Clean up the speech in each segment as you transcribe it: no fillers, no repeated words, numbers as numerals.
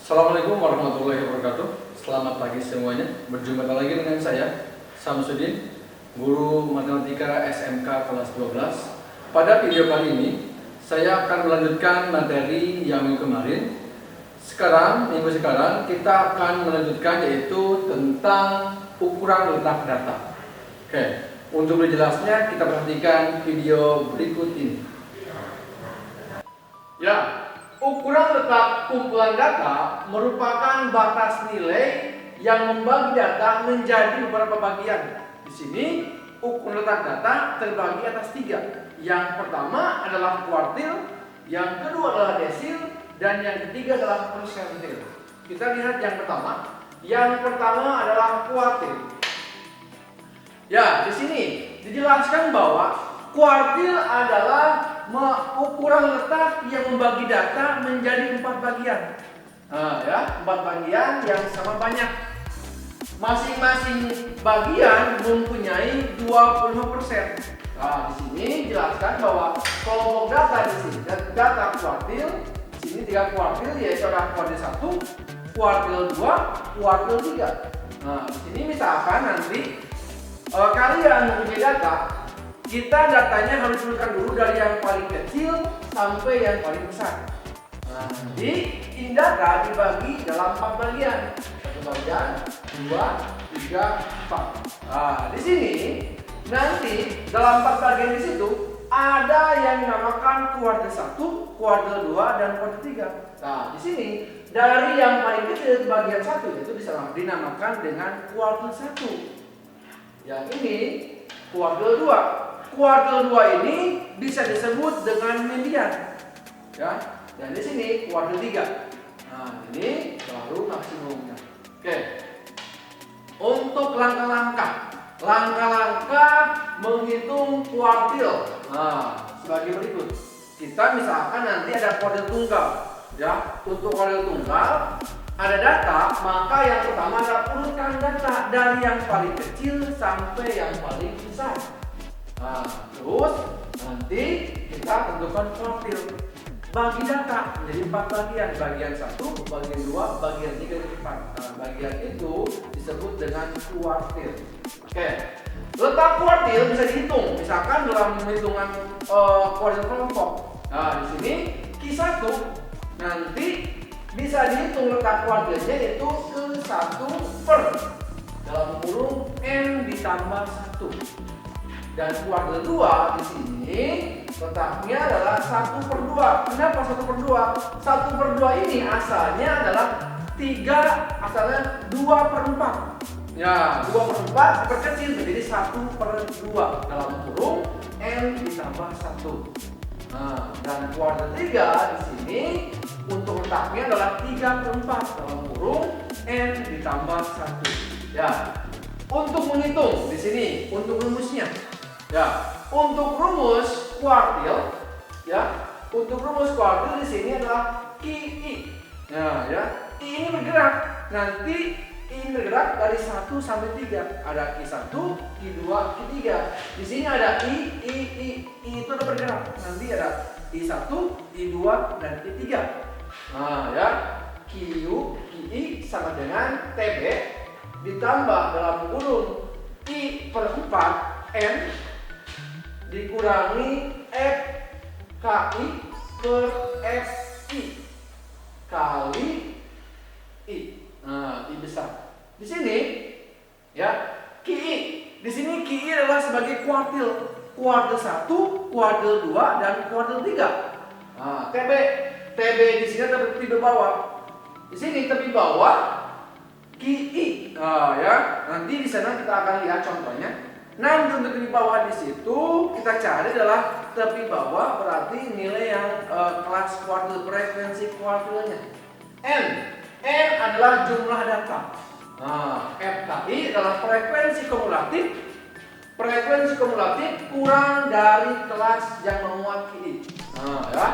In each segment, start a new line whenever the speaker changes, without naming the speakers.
Assalamualaikum warahmatullahi wabarakatuh. Selamat pagi semuanya. Berjumpa lagi dengan saya, Samsudin, guru matematika SMK kelas 12. Pada video kali ini, saya akan melanjutkan materi yang minggu kemarin. Minggu sekarang kita akan melanjutkan yaitu tentang ukuran letak data. Oke, untuk lebih jelasnya kita perhatikan video berikut ini. Ya, ukuran letak kumpulan data merupakan batas nilai yang membagi data menjadi beberapa bagian. Di sini ukuran letak data terbagi atas 3. Yang pertama adalah kuartil, yang kedua adalah desil, dan yang ketiga adalah persentil. Kita lihat yang pertama. Yang pertama adalah kuartil. Ya, di sini dijelaskan bahwa kuartil adalah ukuran letak yang membagi data menjadi 4 bagian. Ya, 4 bagian yang sama banyak. Masing-masing bagian mempunyai 25%. Nah, di sini dijelaskan bahwa kelompok data di sini data kuartil. Di sini 3 kuartil, yaitu ada kuartil 1, kuartil 2, kuartil 3. Nah, di sini misalkan nanti kalian mempunyai data, kita datanya harus dudukkan dulu dari yang paling kecil sampai yang paling besar. Nah, jadi ini data dibagi dalam 4 bagian. 1 bagian, 2, 3, 4. Nah, di sini nanti dalam 4 bagian di situ ada yang dinamakan kuartil 1, kuartil 2, dan kuartil 3. Nah, di sini dari yang paling kecil bagian 1 itu dinamakan dengan kuartil 1. Yang ini kuartil 2. Kuartil 2 ini bisa disebut dengan median. Ya. Dan di sini kuartil 3. Nah, ini baru maksimumnya. Oke. Untuk langkah-langkah menghitung kuartil. Nah, sebagai berikut. Kita misalkan nanti ada kuartil tunggal. Ya, untuk kuartil tunggal ada data, maka yang pertama adalah urutkan data dari yang paling kecil sampai yang paling besar. Nah, terus nanti kita tentukan kuartil. Bagi data menjadi 4 bagian. Bagian 1, bagian 2, bagian 3, dan 4. Nah, bagian itu disebut dengan kuartil. Oke. Letak kuartil bisa dihitung. Misalkan dalam hitungan kuartil kelompok. Nah, di sini Q1 nanti bisa dihitung letak kuartilnya yaitu ke-1 per dalam kurung N ditambah 1. Dan kuartil 2 di sini letaknya adalah 1/2. Kenapa 1/2? 1/2 ini asalnya adalah 2/4. Ya, 2/4 diperkecil menjadi 1/2 dalam kurung N ditambah 1. Nah, dan kuartil 3 di sini untuk letaknya adalah 3/4 dalam kurung N ditambah 1. Ya. Untuk menghitung di sini untuk rumusnya. Ya, untuk rumus kuartil, ya, untuk rumus kuartil di sini adalah QI. Nah, ya, I ini bergerak. Nanti I ini bergerak dari 1 sampai 3. Ada Q1, Q2, Q3. Di sini ada I itu ada bergerak. Nanti ada I1, I2, dan I3. Nah, ya, QI sama dengan TB ditambah dalam kurung I/4 N dikurangi FKI per FI kali I. Nah, I besar. Di sini ya, QI. Di sini QI adalah sebagai kuartil. Kuartil 1, kuartil 2, dan kuartil 3. Nah, TB di sini tepi bawah. Di sini tepi bawah QI. Nah, ya, nanti di sana kita akan lihat contohnya. Nanti untuk tepi bawah di situ kita cari adalah tepi bawah berarti nilai yang kelas kuartil, frekuensi kuartilnya. N adalah jumlah data. Nah, FKI adalah frekuensi kumulatif. Frekuensi kumulatif kurang dari kelas yang memuat QI. Nah, ya.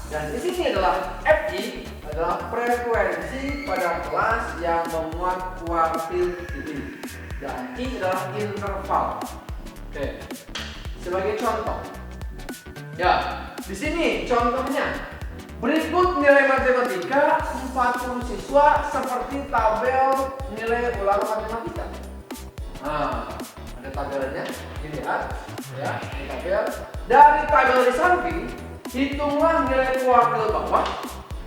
Dan di sini adalah FI adalah frekuensi pada kelas yang memuat kuartil QI. Dan I adalah interval. Oke. Sebagai contoh. Ya, di sini contohnya Berikut nilai matematika 40 siswa seperti tabel nilai ulangan matematika. Nah, ada tabelnya, dilihat ya, ini tabel. Dari tabel di samping, hitunglah nilai kuartil bawah,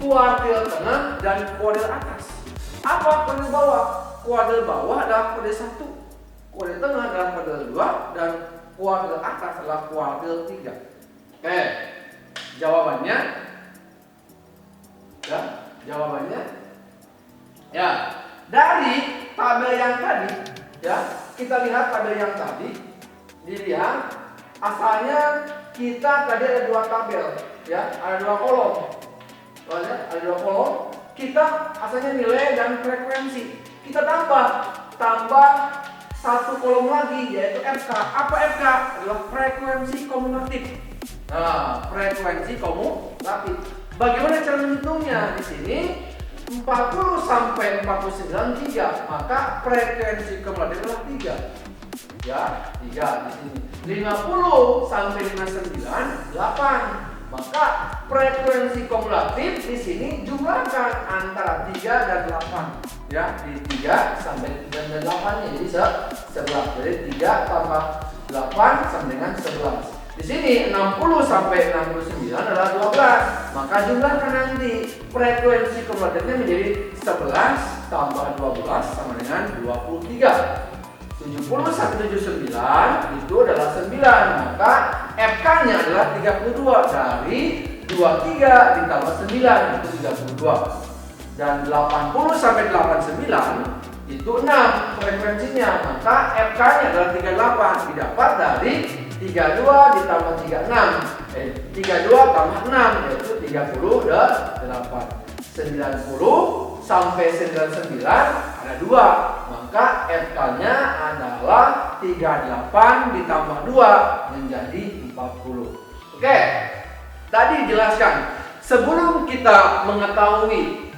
kuartil tengah, dan kuartil atas. Apa kuartil bawah? Kuartil bawah adalah kuartil 1, kuartil tengah adalah kuartil 2, dan kuartil atas adalah kuartil 3. Oke, jawabannya ya, dari tabel yang tadi ya, kita lihat tabel yang tadi, dilihat asalnya kita tadi ada 2 tabel ya, ada 2 kolom. Ada 2 kolom, kita asalnya nilai dan frekuensi. Kita tambah 1 kolom lagi, yaitu FK. Apa FK? Adalah frekuensi kumulatif. Nah, frekuensi kumulatif. Bagaimana cara menghitungnya? Di sini 40 sampai 49 3, maka frekuensi kumulatif adalah 3. Ya, 3 di sini. 50 sampai 59 8. Maka frekuensi kumulatif di sini jumlahkan antara 3 dan 8. Ya, di 3 sampai dan 8-nya jadi 11. Jadi 3 tambah 8 sama dengan 11. Di sini 60 sampai 69 adalah 12. Maka jumlahkan nanti frekuensi kumulatifnya menjadi 11 tambah 12 sama dengan 23. 70 sampai 79 itu adalah 9. Maka FK-nya adalah 32. Dari 23 ditambah 9 itu 32. Dan 80 sampai 89 itu 6 frekuensinya. Maka FK-nya adalah 38. Didapat dari 32 ditambah 36, 32 tambah 6 yaitu 38. 90 sampai 99 ada 2, maka FK-nya adalah 38 ditambah 2 menjadi 40. Oke, tadi dijelaskan sebelum kita mengetahui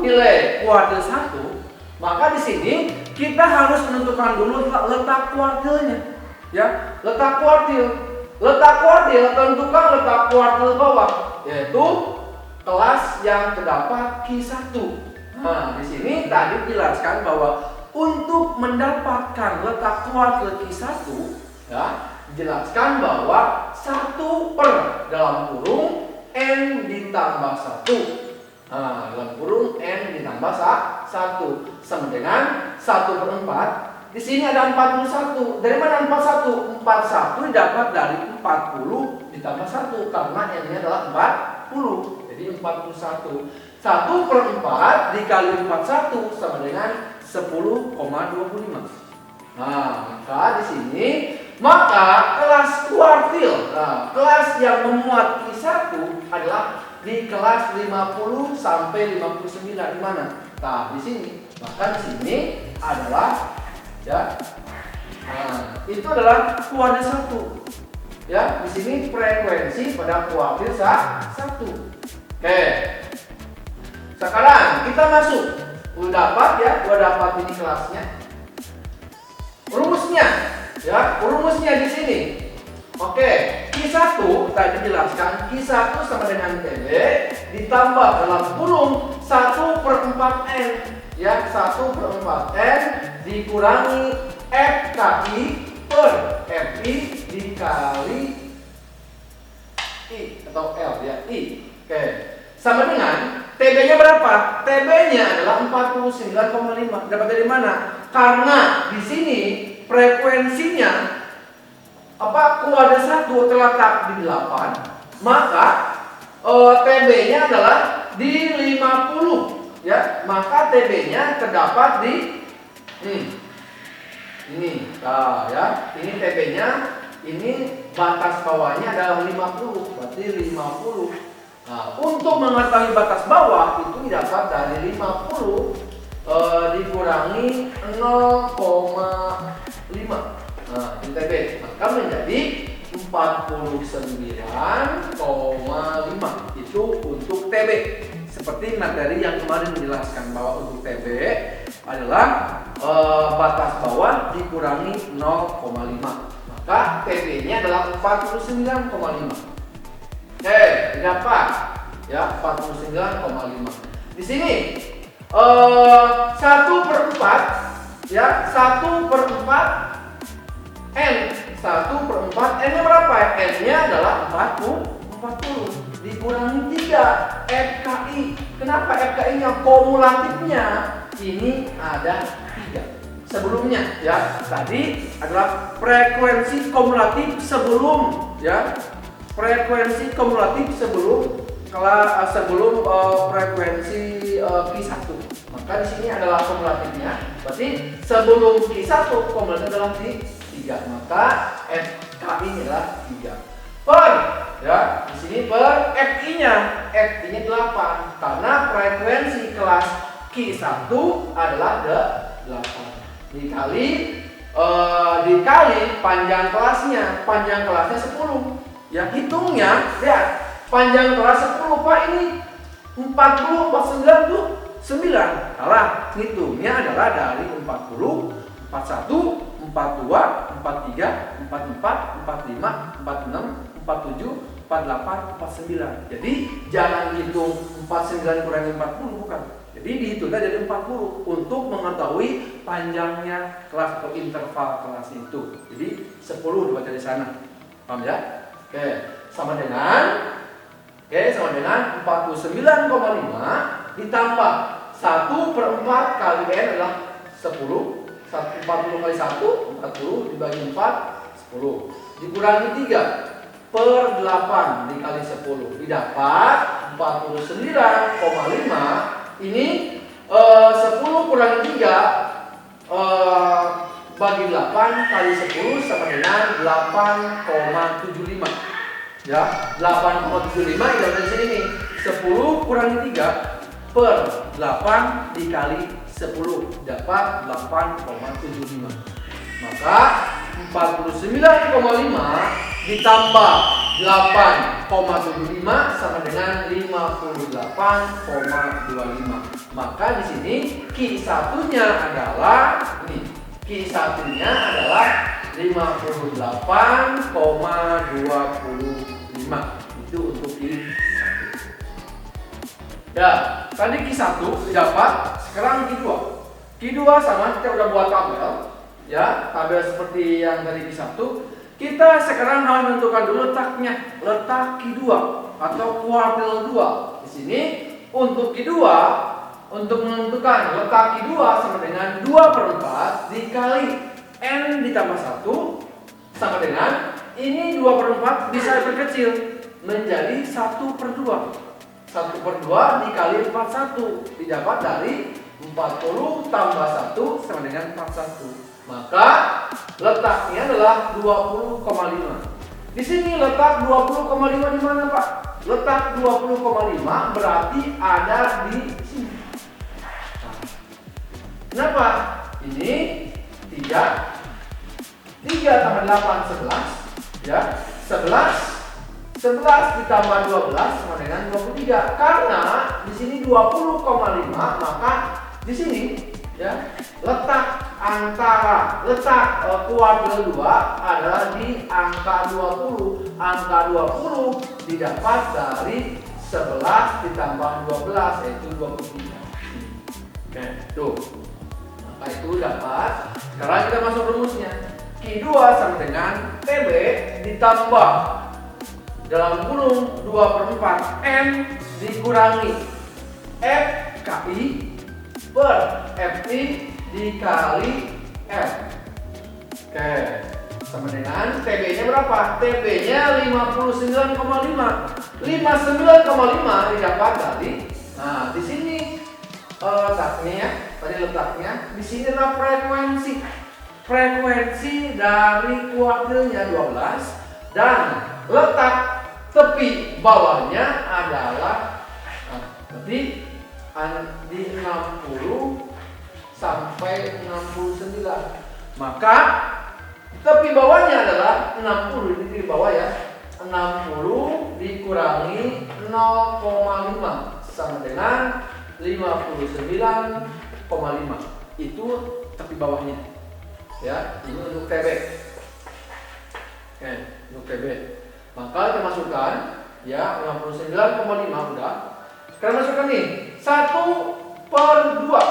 nilai kuartil 1, maka di sini kita harus menentukan dulu letak kuartilnya. Ya, letak kuartil, tentukan letak kuartil bawah, yaitu kelas yang terdapat Q1. Nah, di sini tadi dijelaskan bahwa untuk mendapatkan letak kuartil Q1, ya, dijelaskan bahwa 1 per dalam kurung N ditambah 1. Nah, dalam kurung N ditambah 1 sama dengan 1/4. Di sini ada 41. Dari mana 41? 41 didapat dari 40 ditambah 1 karena N-nya adalah 40. Jadi 41. 1/4 dikali 41 sama dengan 10,25. Nah, maka di sini kelas kuartil, kelas yang memuat Q1 adalah di kelas 50 sampai 59. Di mana? Nah, di sini. Maka di sini adalah ya. Nah, itu adalah kuartil 1. Ya, di sini frekuensi pada kuartil 1. Oke. Sekarang kita masuk. Udah dapat ini kelasnya. Rumusnya, ya, rumusnya di sini. Oke, Q1 tadi dijelaskan, Q1 sama dengan TB ditambah dalam kurung 1/4N. Ya, 1/4N dikurangi FKI per FI dikali I atau L ya, I. Oke. Sama dengan TB-nya berapa? TB-nya adalah 49,5. Dapat dari mana? Karena di sini frekuensinya kuadrat 1 terletak di 8, maka TB-nya adalah di 50. Ya, maka TB-nya terdapat di ini. Nah, ya, ini TB-nya, ini batas bawahnya adalah 50, berarti 50. Nah, untuk mengetahui batas bawah itu didapat dari 50 dikurangi 0,5. Nah, ini TB, maka menjadi 49,5. Itu untuk TB. Seperti materi yang kemarin menjelaskan bahwa untuk TB adalah batas bawah dikurangi 0,5. Maka TB-nya adalah 49,5. Oke, didapat ya 49,5. Di sini 1/4 ya 1/4 N 1/4 N-nya berapa ya? N-nya adalah 40 dikurangi 3 FKI. Kenapa FKI-nya kumulatifnya ini ada 3. Sebelumnya ya tadi adalah frekuensi kumulatif sebelum ya frekuensi kumulatif sebelum frekuensi Q1. Maka di sini adalah kumulatifnya. Berarti sebelum Q1 kumulatif adalah di 3. Maka FKI adalah 3. Per ya di sini per FI-nya 8 karena frekuensi kelas Q1 adalah 8 dikali panjang kelasnya 10 ya hitungnya lihat panjang kelas 10 Pak ini 40 49 tuh 9 salah hitungnya adalah dari 40 41 42 43 44 45 46 47 48 49 jadi jangan hitung 49 kurangi 40 bukan. Jadi dihitungnya jadi 40 untuk mengetahui panjangnya kelas atau interval kelas itu. Jadi 10 dibaca di sana. Paham ya? Oke, sama dengan 49,5 ditambah 1/4 kali N adalah 10. 40 kali 1 40 dibagi 4 10 dikurangi 3/8 dikali 10 didapat 49,5. Ini 10 kurangi 3 bagi 8 kali 10 sama dengan 8,75 ya 8,75 di sini nih 10 kurangi 3 per 8 dikali 10 dapat 8,75. Maka 49,5 ditambah 8,75 sama dengan 58,25. Maka di sini Q1-nya adalah ini. Q1-nya adalah 58,25. Itu untuk Q1. Ya, tadi Q1 didapat, sekarang Q2. Q2 sama kita udah buat tabel. Ya, tabel seperti yang dari Q1. Kita sekarang harus menentukan dulu letaknya, letak Q2 atau kuartil 2. Di sini untuk Q2, untuk menentukan letak Q2 sama dengan 2/4 dikali N ditambah 1 sama dengan ini 2/4 bisa diperkecil menjadi 1/2. 1/2 dikali 41 didapat dari 40 tambah 1 sama dengan 41. Maka letaknya adalah 20,5. Di sini letak 20,5 di mana, Pak? Letak 20,5 berarti ada di sini. Kenapa? Ini 3 tambah 8 11 ya. 11 ditambah 12 sama dengan 23. Karena di sini 20,5 maka di sini ya letak kuartil 2 adalah di angka 20. Angka 20 didapat dari 11 ditambah 12 yaitu 23. Oke, tuh. Maka itu dapat. Sekarang kita masuk rumusnya. Q2 sama dengan TB ditambah dalam kurung 2/4 M dikurangi FKI per FI dikali F. Oke, sama dengan TB-nya berapa? TB-nya 59,5. 59,5 didapat dari nah, di sini letaknya ya. Tadi letaknya di sini adalah frekuensi dari kuartilnya 12 dan letak tepi bawahnya adalah berarti di 60 sampai 69. Maka tepi bawahnya adalah 60 di tepi bawah ya. 60 dikurangi 0,5 sama dengan 59,5. Itu tepi bawahnya. Ya, ini untuk TB. Oke, untuk TB. Maka kita masukkan Ya, 59,5 udah. Sekarang masukkan nih 1/2.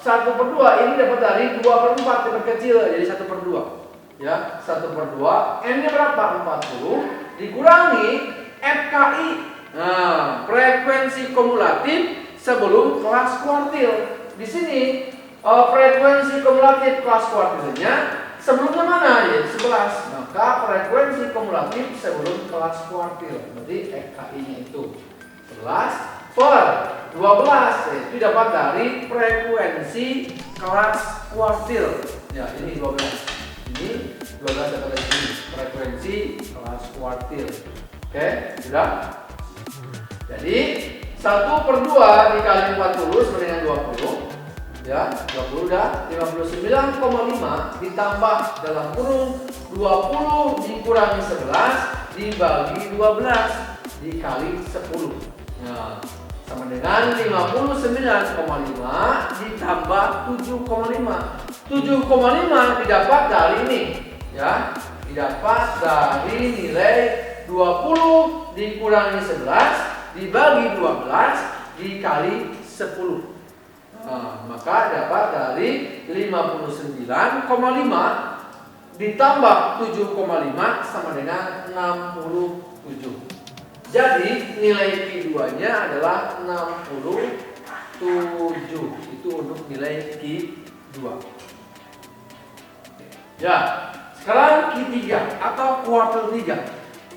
1/2 ini dapat dari 2/4 diperkecil jadi 1/2. Ya, 1/2 N-nya berapa? 40 dikurangi FKI. Nah, frekuensi kumulatif sebelum kelas kuartil. Di sini frekuensi kumulatif kelas kuartilnya sebelumnya mana? Yaitu 11. Maka frekuensi kumulatif sebelum kelas kuartil. Berarti FKI-nya itu 11/12 itu dapat dari frekuensi kelas kuartil. Ya, ini 12. Ini 12 dapat dari sini frekuensi kelas kuartil. Oke, sudah. Jadi 1/2 dikali 40 sama dengan 20. Ya, 20 udah. 59,5 ditambah dalam kurung 20 dikurangi 11 dibagi 12 dikali 10. Nah, sama dengan 59,5 ditambah 7,5. 7,5 didapat dari ini, ya. Didapat dari nilai 20 dikurangi 11 dibagi 12 dikali 10. Nah, maka dapat dari 59,5 ditambah 7,5 sama dengan 67. Jadi nilai Q2-nya adalah 67. Itu untuk nilai Q2. Ya, sekarang Q3 atau kuartil 3.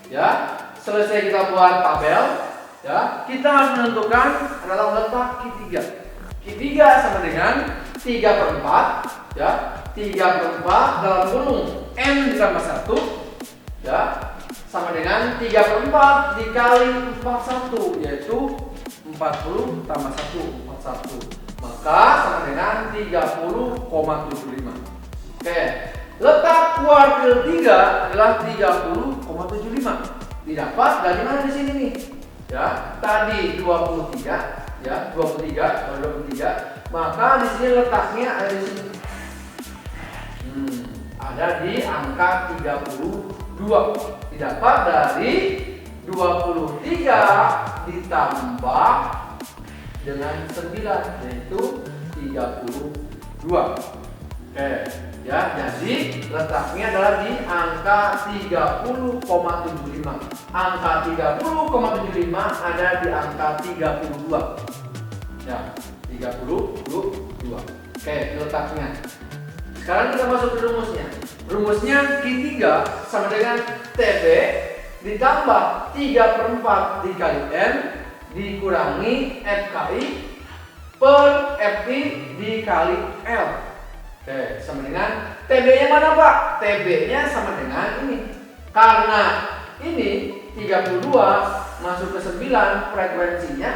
Ya, selesai kita buat tabel, ya, kita harus menentukan adalah letak Q3. Q3 sama dengan 3/4, ya. 3/4 dalam kurung M ditambah 1, ya, sama dengan 3/4 dikali 41, yaitu 40 tambah 1, 41. Maka sama dengan 30,75. Oke, letak kuartil 3 adalah 30,75. Didapat dari mana di sini nih? Ya, tadi 23, ya, 23. Maka di sini letaknya ada di sini. Ada di angka 32. Didapat dari 23 ditambah dengan 9, yaitu 32. Oke, ya, jadi letaknya adalah di angka 30,75. Angka 30,75 ada di angka 32. Ya, 32. Oke, letaknya. Sekarang kita masuk ke rumusnya. Rumusnya Q3 sama dengan TB ditambah 3/4 dikali N dikurangi FKI per FI dikali L. Oke, sama dengan TB-nya mana, Pak? TB-nya sama dengan ini. Karena ini 32 masuk ke 9 frekuensinya,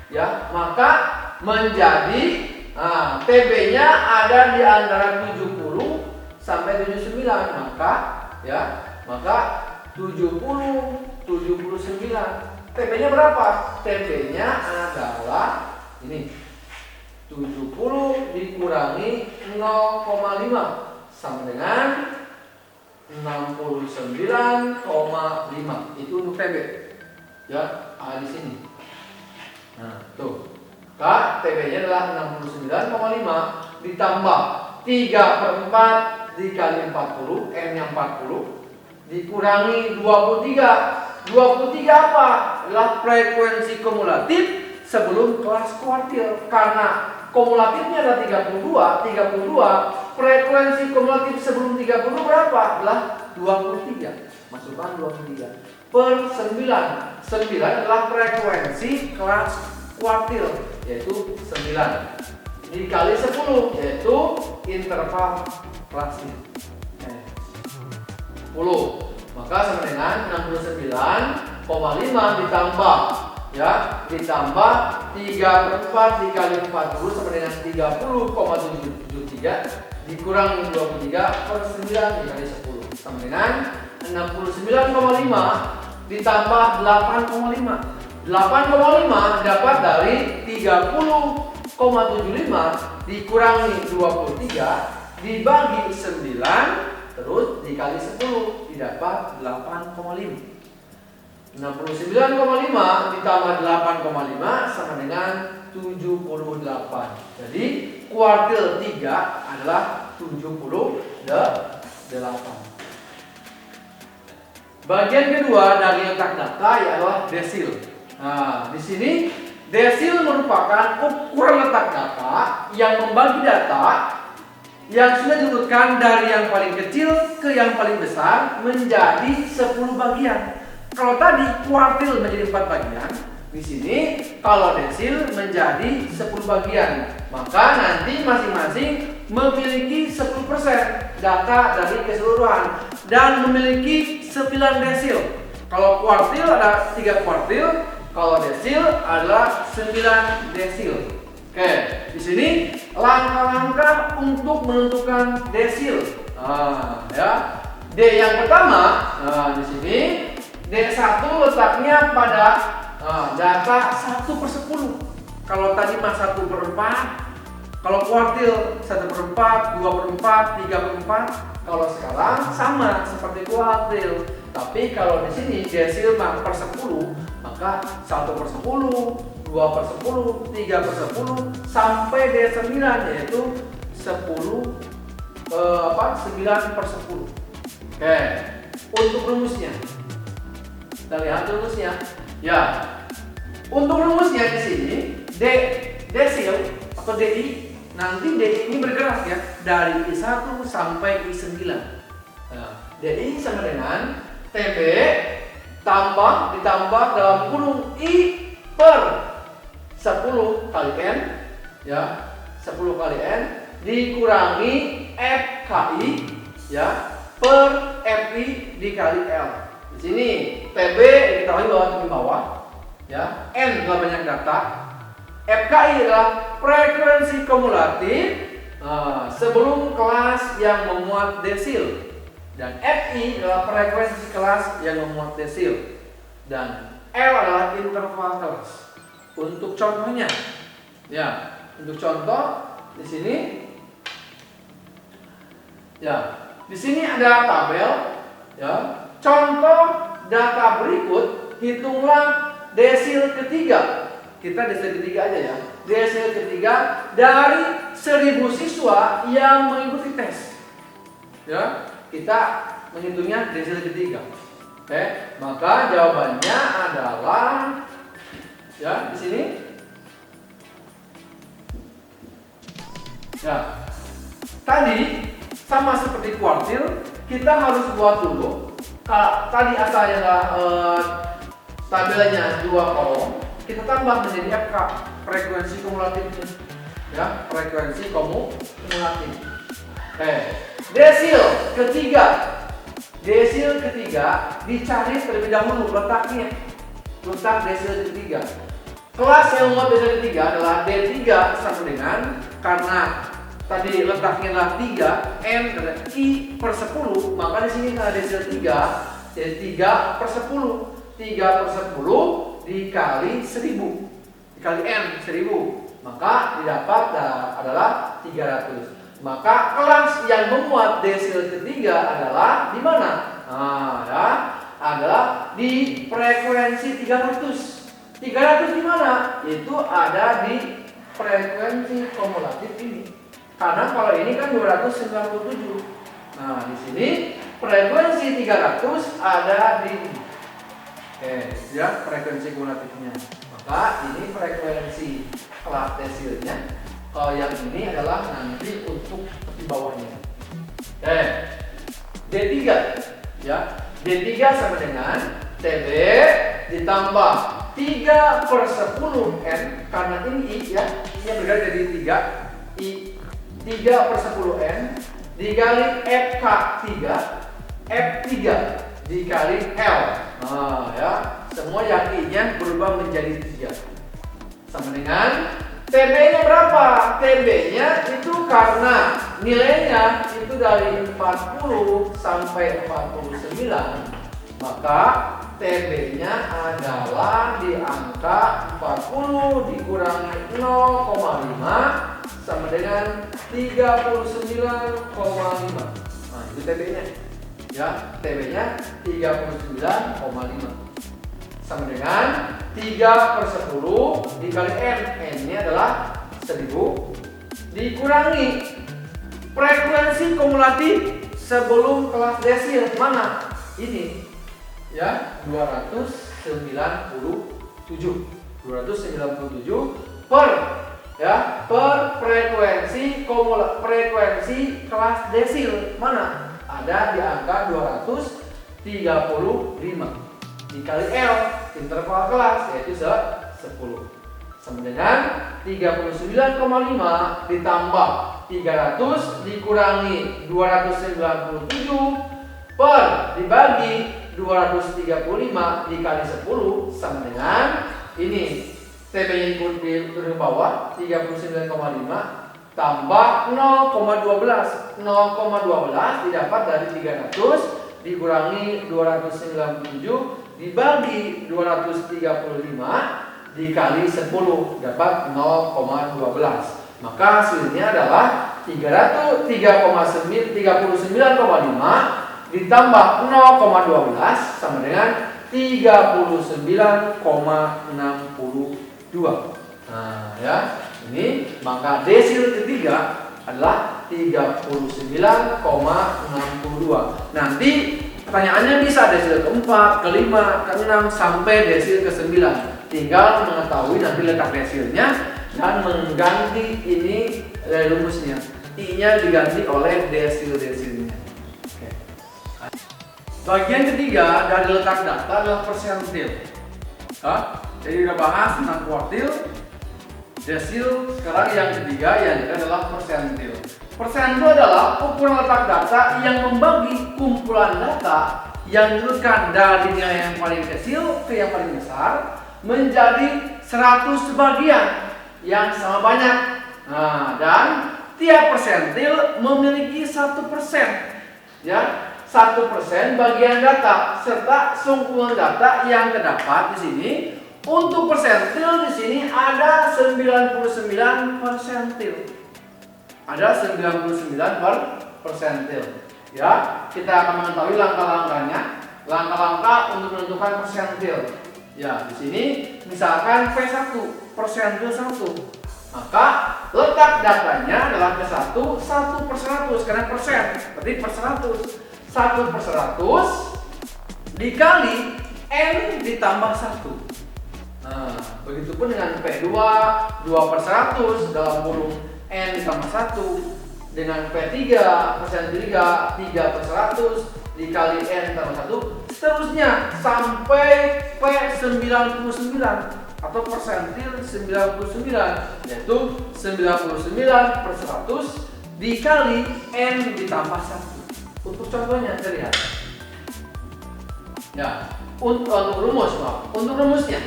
ya, maka menjadi TB-nya ada di antara 70 sampai 79. Maka 70, 79. TB-nya berapa? TB-nya adalah ini. 70 dikurangi 0,5 sama dengan 69,5. Itu untuk TB. Ya, ada di sini. Nah, tuh. TB-nya adalah 69,5 ditambah 3/4 dikali 40, N-nya 40 dikurangi 23. 23 apa? Adalah frekuensi kumulatif sebelum kelas kuartil. Karena kumulatifnya adalah 32, frekuensi kumulatif sebelum 30 berapa? Adalah 23. Masukkan 23 per 9. 9 adalah frekuensi kelas kuartil, yaitu 9 dikali 10, yaitu interval kelasnya 10. Maka sama dengan 69,5 ditambah, ya, ditambah 3/4 dikali 40 sama dengan 30,73 dikurangi 23 per 9 dikali 10 sama dengan 69,5 ditambah 8,5. 8,5 dapat dari 30,75 dikurangi 23 dibagi 9 terus dikali 10 didapat 8,5. 69,5 ditambah 8,5 sama dengan 78. Jadi kuartil 3 adalah 78. Bagian kedua dari letak data ialah desil. Nah, di sini desil merupakan ukuran letak data yang membagi data yang sudah diurutkan dari yang paling kecil ke yang paling besar menjadi 10 bagian. Kalau tadi kuartil menjadi 4 bagian, di sini kalau desil menjadi 10 bagian. Maka nanti masing-masing memiliki 10% data dari keseluruhan dan memiliki 9 desil. Kalau kuartil ada 3 kuartil, kalau desil adalah 9 desil. Oke, di sini langkah-langkah untuk menentukan desil. Ya. D yang pertama, di sini D1 letaknya pada data 1/10. Kalau tadi mah 1/4, kalau kuartil 1/4, 2/4, 3/4. Kalau sekarang sama seperti kuartil. Tapi kalau di sini desil mah per 10, maka 1/10, 2/10, 3/10 sampai D9 yaitu 9/10. Oke, untuk rumusnya. Kita lihat rumusnya. Ya. Untuk rumusnya di sini desil atau DI, nanti DI ini bergerak ya dari I1 sampai I9. Nah, DI sama dengan TB ditambah dalam kurung I per 10 kali N ya, 10 kali N dikurangi FKI ya per FI dikali L. Di sini TB diketahui bahwa di bawah ya, N adalah banyak data, FKI adalah frekuensi kumulatif sebelum kelas yang memuat desil, dan FI adalah frekuensi kelas yang memuat desil, dan L adalah interval kelas. Untuk contohnya, ya, untuk contoh di sini, ya, di sini ada tabel, ya. Contoh data berikut, hitunglah desil ketiga. Kita desil ketiga aja ya. Desil ketiga dari 1000 siswa yang mengikuti tes. Ya, kita menghitungnya desil ketiga. Oke, maka jawabannya adalah ya di sini. Ya, tadi sama seperti kuartil, kita harus buat dulu. Tadi asalnya tabelnya 2 kolom, kita tambah menjadi FK, frekuensi kumulatifnya. Ya, frekuensi kumulatif. Desil ketiga dicari terlebih dahulu letak desil ketiga. Kelas yang memuat desil ketiga adalah D3 sama dengan, karena tadi letaknya adalah 3, N adalah I per 10, maka di sini ada desil 3, jadi 3/10. 3/10 dikali 1000 dikali N 1000, maka didapat adalah 300. Maka kelas yang memuat desil ketiga adalah di mana? Ya, adalah di frekuensi 300. 300 di mana? Itu ada di frekuensi kumulatif ini. Karena kalau ini kan 297. Nah, di sini frekuensi 300 ada di ya, frekuensi kumulatifnya. Maka ini frekuensi kelas desilnya. Kalau yang ini adalah nanti untuk di bawahnya. D3 ya. D3 sama dengan TB ditambah 3/10 N, karena ini I ya, I-nya bergerak jadi 3, I 3/10 N dikali FK3, F3 dikali L. Ya, semua yang I-nya berubah menjadi 3. Sama dengan TB-nya berapa? TB-nya itu karena nilainya itu dari 40 sampai 49, maka TB-nya adalah di angka 40 dikurangi 0,5 sama dengan 39,5. Nah, itu TB-nya. Ya, TB-nya 39,5. sama dengan 3/10 dikali N. N ini adalah 1000 dikurangi frekuensi kumulatif sebelum kelas desil. Mana? Ini ya, 297 per frekuensi kelas desil. Mana? Ada di angka 235 dikali L interval kelas, yaitu 10 sama dengan 39,5 ditambah 300 dikurangi 297 per dibagi 235 dikali 10 sama dengan ini, TB ikut di bawah 39,5 tambah 0,12 didapat dari 300 dikurangi 297 dibagi 235 dikali 10 dapat 0,12. Maka hasilnya adalah 39,5 ditambah 0,12 sama dengan 39,62. Nah, ya. Ini maka desil ketiga adalah 39,62. Nanti pertanyaannya bisa desil keempat, kelima, keenam sampai desil ke-9. Tinggal mengetahui nanti letak desilnya dan mengganti ini rumusnya. I-nya diganti oleh desil-desilnya. Oke. Bagian ketiga dari letak data adalah persentil. Jadi udah bahas tentang kuartil, desil. Sekarang yang ketiga yang adalah persentil. Persentil adalah ukuran letak data yang membagi kumpulan data yang diurutkan dari nilai yang paling kecil ke yang paling besar menjadi 100 bagian yang sama banyak. Nah, dan tiap persentil memiliki 1%, ya, 1% bagian data serta sungkulan data yang terdapat di sini. Untuk persentil di sini ada 99 persentil. Ada 99 persentil. Ya, kita akan mengetahui langkah-langkahnya. Langkah-langkah untuk menentukan persentil. Ya, di sini misalkan P1, persentil 1. Maka letak datanya adalah P1, 1/100 karena persen, berarti per 100. 1/100 dikali N ditambah 1. Nah, begitupun dengan P2, 2/100 dalam kurung N ditambah 1. Dengan P3, persen 3/100 dikali N tambah 1. Seterusnya sampai P99 atau persentil 99, yaitu 99/100 dikali N ditambah 1. Untuk contohnya kita lihat. Ya, untuk rumusnya.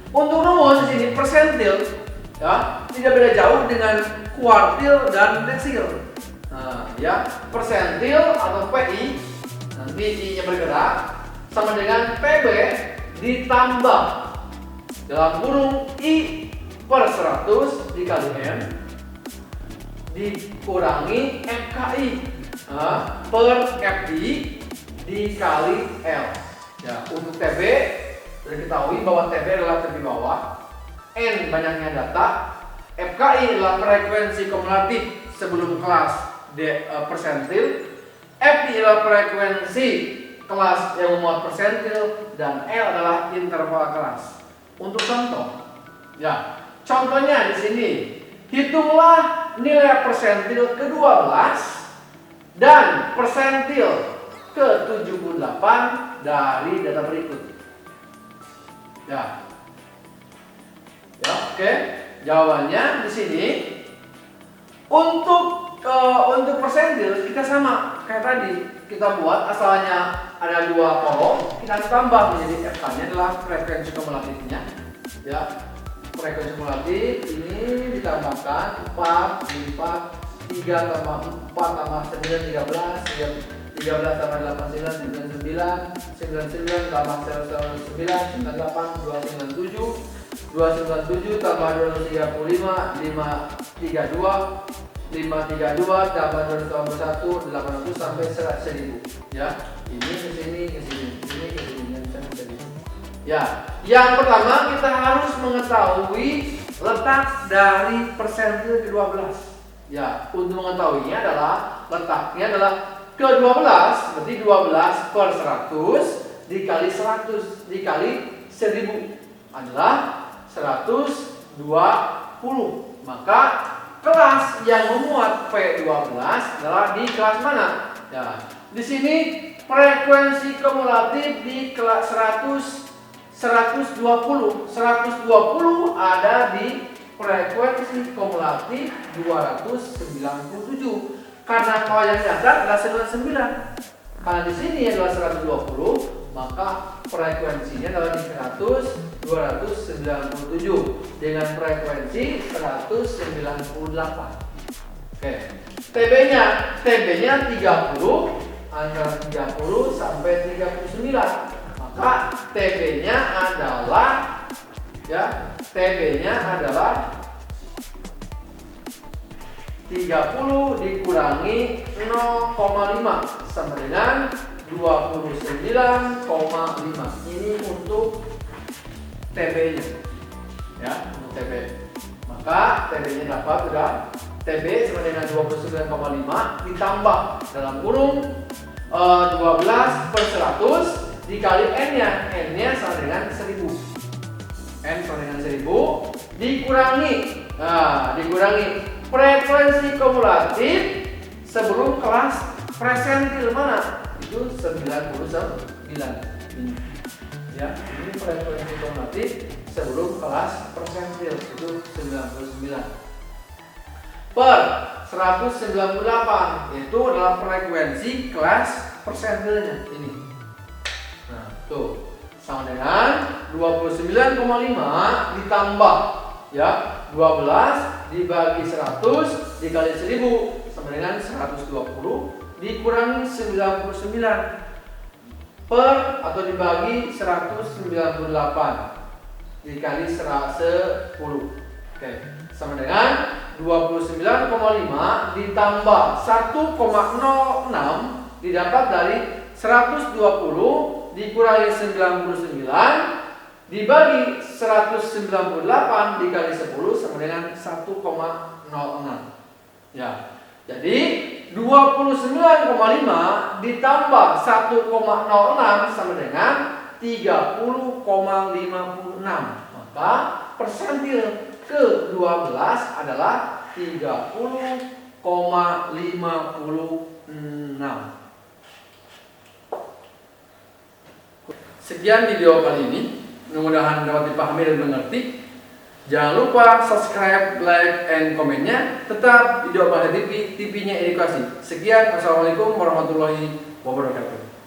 Untuk rumus di sini persentil, ya, tidak beda jauh dengan kuartil dan desil. Nah, ya, persentil atau PI nanti I-nya bergerak sama dengan PB ditambah dalam kurung I/100 dikali M dikurangi FKI per FI dikali L. Ya, untuk TB sudah diketahui bahwa TB adalah TB bawah, N banyaknya data, FKI adalah frekuensi kumulatif sebelum kelas persentil, FI adalah frekuensi kelas yang memuat persentil, dan L adalah interval kelas. Untuk contoh, ya, contohnya di sini, hitunglah nilai persentil ke-12 dan persentil ke-78 dari data berikut. Ya, oke. Jawabannya di sini untuk persentil kita sama kayak tadi, kita buat asalnya ada 2 kolom, kita tambah menjadi FK-nya adalah frekuensi kumulatifnya. Ya, frekuensi kumulatif ini ditambahkan 4 dilipat 3 tambah 4 tambah 9 13 tambah 89 99 tambah 109 98 297 tambah 235 532 tambah 281 800 sampai 1000. Ya, ini ke sini Ya, yang pertama kita harus mengetahui letak dari persentil ke-12. Ya, untuk mengetahuinya adalah letaknya adalah ke-12, berarti 12 per 100 dikali 100 dikali 1000 adalah 120. Maka kelas yang memuat P12 adalah di kelas mana? Ya, di sini frekuensi kumulatif di kelas 120 ada di frekuensi kumulatif 297. Karena kalau yang nyata adalah 99. Karena di sini adalah 120, maka frekuensinya adalah di 297 dengan frekuensi 198. Oke. TB-nya 30 antara 30 sampai 39. Maka TB-nya adalah 30 dikurangi 0,5 sama dengan 29,5. Ini untuk TB-nya. Ya, untuk TB. Maka TB-nya dapat sudah TB sama dengan 29,5 ditambah dalam kurung 12 per 100 dikali N-nya. N-nya sama dengan 1000. N sama dengan 1000 dikurangi frekuensi kumulatif sebelum kelas presentil mana? Itu 99. Ini. Ya, ini frekuensi kumulatif sebelum kelas persentil itu 99 per 198 itu adalah frekuensi kelas persentilnya ini. Nah, tuh sama dengan 29,5 ditambah 12 dibagi 100 dikali 1000 sama dengan 120 dikurangi 99 per atau dibagi 198 dikali 10. Oke, sama dengan 29,5 ditambah 1,06 didapat dari 120 dikurangi 99 dibagi 198 dikali 10 sama dengan 1,06. Ya. Jadi 29,5 ditambah 1,06 sama dengan 30,56. Maka persentil ke-12 adalah 30,56. Sekian video kali ini. Mudah-mudahan dapat dipahami dan mengerti. Jangan lupa subscribe, like, and komennya. Tetap video Bahasa TV, TV-nya edukasi. Sekian, assalamualaikum warahmatullahi wabarakatuh.